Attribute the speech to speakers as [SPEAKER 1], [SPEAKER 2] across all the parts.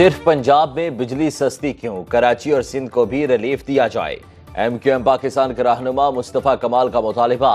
[SPEAKER 1] सिर्फ पंजाब में बिजली सस्ती क्यों, कराची और सिंध को भी रिलीफ दिया जाए। MQM पाकिस्तान के रहनुमा मुस्तफ़ा कमाल का मुतालिबा।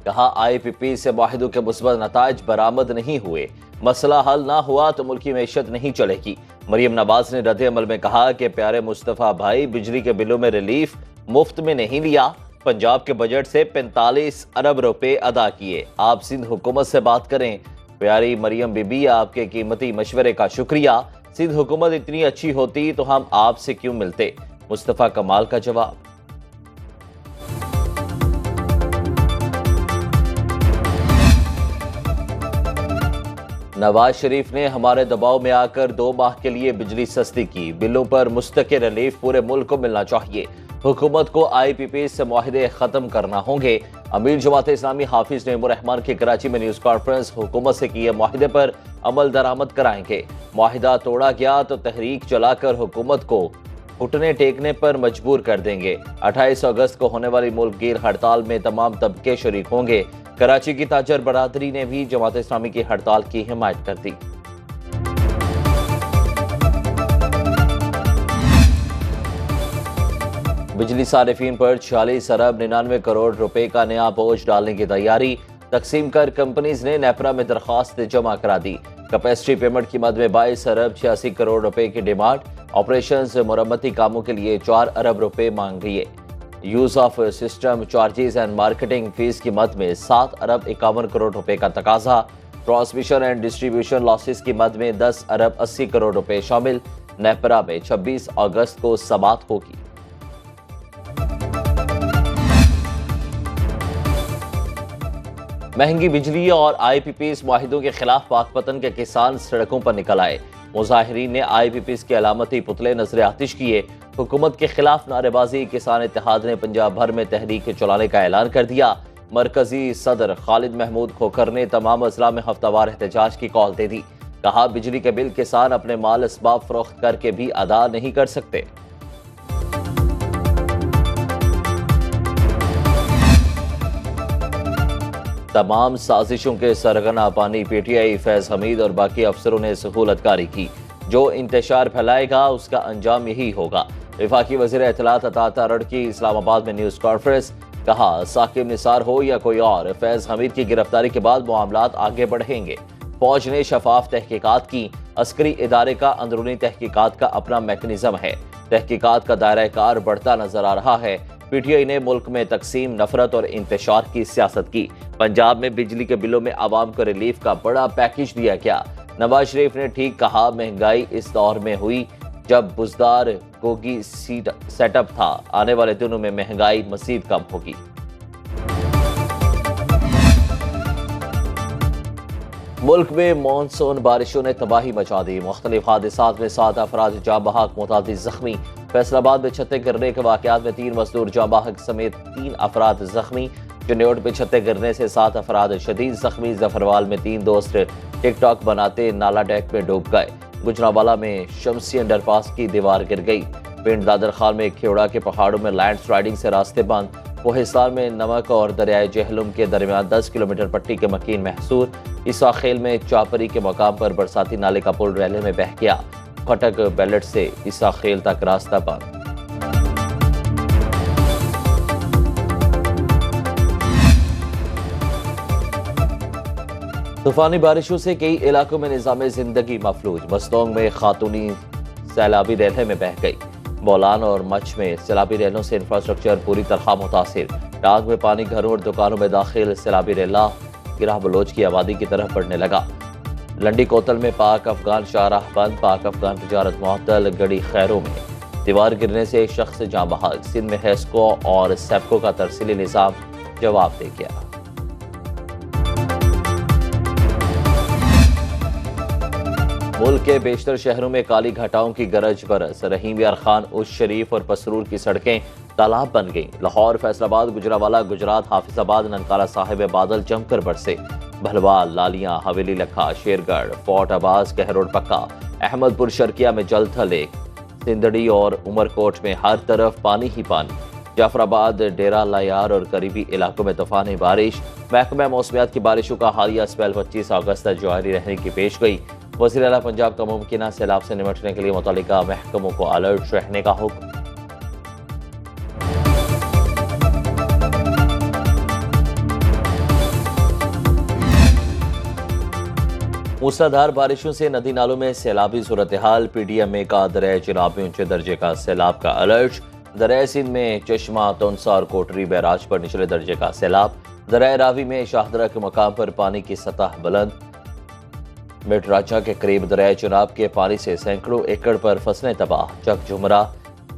[SPEAKER 1] कहा IPP से मुआहिदों के मुस्बत नताइज बरामद नहीं हुए, मसला हल ना हुआ तो मुल्की मैशत नहीं चलेगी। मरियम नवाज ने रद्द अमल में कहा कि प्यारे मुस्तफ़ा भाई, बिजली के बिलों में रिलीफ मुफ्त में नहीं लिया, पंजाब के बजट से 45 अरब रुपए अदा किए। आप सिंध हुकूमत से बात करें। प्यारी मरियम बीबी, आपके कीमती मशवरे का शुक्रिया। सिंध हुकूमत इतनी अच्छी होती तो हम आपसे क्यों मिलते। मुस्तफ़ा कमाल का जवाब। नवाज शरीफ ने हमारे दबाव में आकर 2 माह के लिए बिजली सस्ती की। बिलों पर मुस्तकिल रिलीफ पूरे मुल्क को मिलना चाहिए। हुकूमत को IPP से मुआहिदे खत्म करना होंगे। अमीर जमात इस्लामी हाफिज नईमुर रहमान की कराची में न्यूज कॉन्फ्रेंस। हुकूमत से किए मुआहिदे पर अमल दरामद कराएंगे। मुआहिदा तोड़ा गया तो तहरीक चलाकर हुकूमत को घुटने टेकने पर मजबूर कर देंगे। 28 अगस्त को होने वाली मुल्कगीर हड़ताल में तमाम तबके शरीक होंगे। कराची की ताजर बरादरी ने भी जमात इस्लामी की हड़ताल की हिमायत कर दी। बिजली सारिफीन पर 46 अरब 99 करोड़ रुपए का नया बोझ डालने की तैयारी। तकसीम कर कंपनीज ने नेपरा में दरखास्त जमा करा दी। कैपेसिटी पेमेंट की मद में 22 अरब 86 करोड़ रुपए की डिमांड। ऑपरेशन मरम्मती कामों के लिए 4 अरब रुपए मांग रही है। Use of system charges and marketing fees की मद में 7 अरब 51 करोड़ रुपए का तकाजा। ट्रांसमिशन एंड डिस्ट्रीब्यूशन लॉसेस की मद में 10 अरब 80 करोड़ रुपए शामिल। नेपरा में 26 अगस्त को समाअत होगी। महंगी बिजली और IPP मुआहिदों के खिलाफ पाकपतन के किसान सड़कों पर निकल आए। मुजाहिरीन ने IPP के अलामती पुतले नजर आतिश किए। हुकूमत के खिलाफ नारेबाजी। किसान इत्तेहाद ने पंजाब भर में तहरीक चलाने का ऐलान कर दिया। मरकजी सदर खालिद महमूद खोखर ने तमाम अजला में हफ्तावार एहतजाज की कॉल दे दी। कहा, बिजली के बिल किसान अपने माल असबाब फरोख्त करके भी अदा नहीं कर सकते। तमाम साजिशों के सरगना पानी PTI फैज हमीद और बाकी अफसरों ने सहूलतकारी की। जो इंतशार फैलाएगा उसका अंजाम यही होगा। वफाकी वज़ीर इत्तलात अता तारड़ की इस्लामाबाद में न्यूज कॉन्फ्रेंस। कहा, साकिब निसार हो या कोई और, फैज हमीद की गिरफ्तारी के बाद मामलात आगे बढ़ेंगे। फौज ने शफाफ तहकीकात की। अस्करी इदारे का अंदरूनी तहकीकात का अपना मैकेनिज्म है। तहकीकात का दायरा कार बढ़ता नजर आ रहा है। PTI ने मुल्क में तकसीम, नफरत और इंतशार की सियासत की। पंजाब में बिजली के बिलों में आवाम को रिलीफ का बड़ा पैकेज दिया गया। नवाज शरीफ ने ठीक कहा, महंगाई इस दौर में हुई जब बुजदार गोगी सेटअप था। आने वाले दिनों में महंगाई मजीद कम होगी। मुल्क में मानसून बारिशों ने तबाही मचा दी। मुख्तलिफ हादसात में 7 अफराद जाँ बहक, मुतादिद जख्मी। फैसलाबाद में छतें गिरने के वाकयात में 3 मजदूर जाँ बहक समेत 3 अफराद जख्मी। जनेट में छतें गिरने से 7 अफराद शदीद जख्मी। जफरवाल में 3 दोस्त टिकटॉक बनाते नाला डैक में डूब गए। गुजरावाला में शमसी अंडरपास की दीवार गिर गई। पिंड दादर खान में खेवड़ा के पहाड़ों में लैंड स्लाइडिंग से रास्ते बंद। कोहिस्तान में नमक और दरियाए जहलुम के दरमियान 10 किलोमीटर पट्टी के मकीन महसूर। ईसाखेल में चापरी के मकाम पर बरसाती नाले का पुल रैले में बह गया। खटक बैलेट से ईसाखेल तक रास्ता बंद। तूफानी बारिशों से कई इलाकों में निज़ाम जिंदगी मफलूज। बस्तोंग में खातूनी सैलाबी रेलें में बह गई। बोलान और मच में सैलाबी रेलों से इंफ्रास्ट्रक्चर पूरी तरह मुतासिर। टांग में पानी घरों और दुकानों में दाखिल। सैलाबी रेला गिरह बलोच की आबादी की तरफ बढ़ने लगा। लंडी कोतल में पाक अफगान शाहराह बंद। पाक अफगान तजारत मुअत्तल। गड़ी खैरों में दीवार गिरने से एक शख्स जाँ बहक। सिंध में हेस्को और सेप्को का तरसीली निज़ाम जवाब दे गया। मुल्क के बेशतर शहरों में काली घटाओं की गरज बरस। रहीम यार खान, उस शरीफ और पसरूर की सड़कें तालाब बन गईं। लाहौर, फैसलाबाद, गुजरावाला, गुजरात, हाफिजाबाद, ननकाना साहिब में बादल जमकर बरसे। भलवाल, लालियां, हवेली लखा, शेरगढ़, फोर्ट अब्बास, कहरोड पक्का, अहमदपुर शर्किया में जलथा लेक, सिंदड़ी और उमरकोट में हर तरफ पानी ही पानी। जाफराबाद, डेरा लायार और करीबी इलाकों में तूफानी बारिश। महकमा मौसमियात की बारिशों का हालिया स्पेल 25 अगस्त तक जारी रहने की पेश गई। वज़ीर आला पंजाब का मुमकिना सैलाब से निपटने के लिए मुतल्लिका महकमों को अलर्ट रहने का हुक्म। मूसलाधार बारिशों से नदी नालों में सैलाबी सूरत हाल। PDMA का दरिया चिनाब में ऊंचे दर्जे का सैलाब का अलर्ट। दरिया सिंध में चश्मा, तोनसा और कोटरी बैराज पर निचले दर्जे का सैलाब। दरिया रावी में शाहदरा के मकाम पर पानी की सतह बुलंद। मेटराजा के करीब दरिया चिनाब के पानी से सैकड़ों एकड़ पर फसलें तबाह। चक झुमरा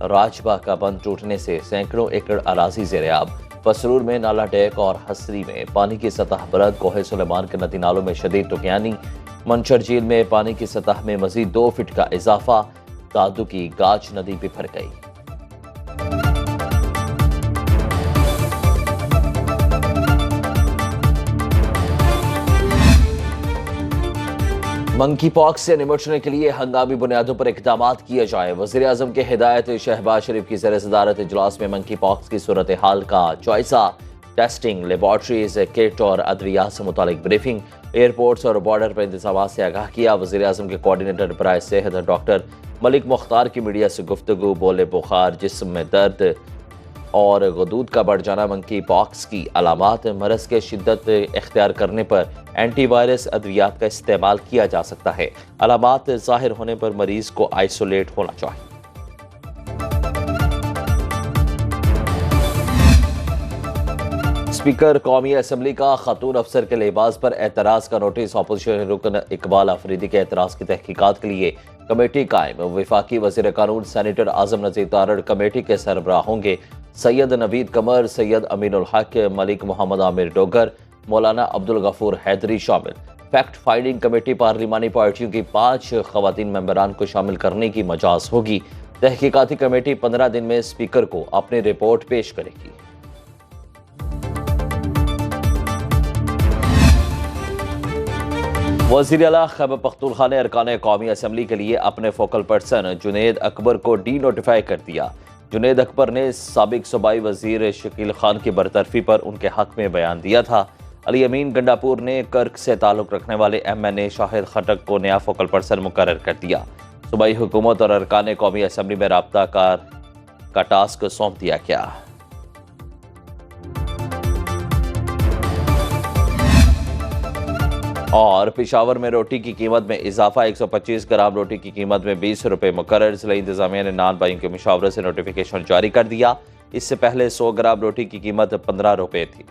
[SPEAKER 1] राजबाग का बंद टूटने से सैकड़ों एकड़ अराजी ज़ेर-ए-आब। पसरूर में नाला डेक और हसरी में पानी की सतह बुलंद। कोहे सुलेमान के नदी नालों में शदीद टुकयानी। मंशर झील में पानी की सतह में मजीद 2 फीट का इजाफा। दादू की गाज नदी बिफर गई। मंकी पॉक्स से निपटने के लिए हंगामी बुनियादों पर इक़दाम किए जाए। वज़ीर आज़म के हिदायत। शहबाज शरीफ की ज़ेर सदारत इजलास में मंकी पॉक्स की सूरत हाल का जायजा। टेस्टिंग, लेबॉर्ट्रीज, किट और अद्वियात से मुतालिक ब्रीफिंग। एयरपोर्ट्स और बॉर्डर पर इंतजाम से आगाह किया। वज़ीर आज़म के कोऑर्डिनेटर बराए सेहत डॉक्टर मलिक मुख्तार की मीडिया से गुफ्तगू। बोले बुखार, जिस्म में दर्द और गदूद का बढ़ जाना मंकी पॉक्स की अलामात। मरज के शिद्दत इख्तियार करने पर एंटीवायरस अद्वियात का इस्तेमाल किया जा सकता है। अलामात ज़ाहिर होने पर मरीज को आइसोलेट होना चाहिए। स्पीकर कौमी असम्बली का खातून अफसर के लिबास पर एतराज का नोटिस। अपोजिशन रुकन इकबाल आफरीदी के एतराज की तहकीकात के लिए कमेटी कायम। वफाकी वज़ीर कानून सेनेटर आजम नज़ीर तारड़ कमेटी के सरबराह होंगे। सैयद नवीद कमर, सैयद अमीनुल हक, मलिक मोहम्मद आमिर डोगर, मौलाना अब्दुल गफूर हैदरी शामिल। फैक्ट फाइंडिंग कमेटी पार्लिमानी पार्टियों की 5 खवातीन मेंबरान को शामिल करने की मजाज होगी। तहकीकाती कमेटी 15 दिन में स्पीकर को अपनी रिपोर्ट पेश करेगी। वज़ीर आला खैबर पख्तूनख्वा ने अरकान कौमी असम्बली के लिए अपने फोकल पर्सन जुनैद अकबर को डी नोटिफाई कर दिया। जुनैद अकबर ने साबिक सूबाई वजीर शकील खान की बरतरफी पर उनके हक में बयान दिया था। अली अमीन गंडापुर ने कर्क से ताल्लुक़ रखने वाले MNA शाहिद खटक को नया फोकल पर्सन मुकर्रर कर दिया। सूबाई हुकूमत और अरकान कौमी असम्बली में राब्ता का टास्क सौंप दिया गया। और पेशावर में रोटी की कीमत में इजाफा। 125 ग्राम रोटी की कीमत में 20 रुपये मुकर्रर। जिला इंतजामिया ने नान भाइयों के मुशावरे से नोटिफिकेशन जारी कर दिया। इससे पहले 100 ग्राम रोटी की कीमत 15 रुपये थी।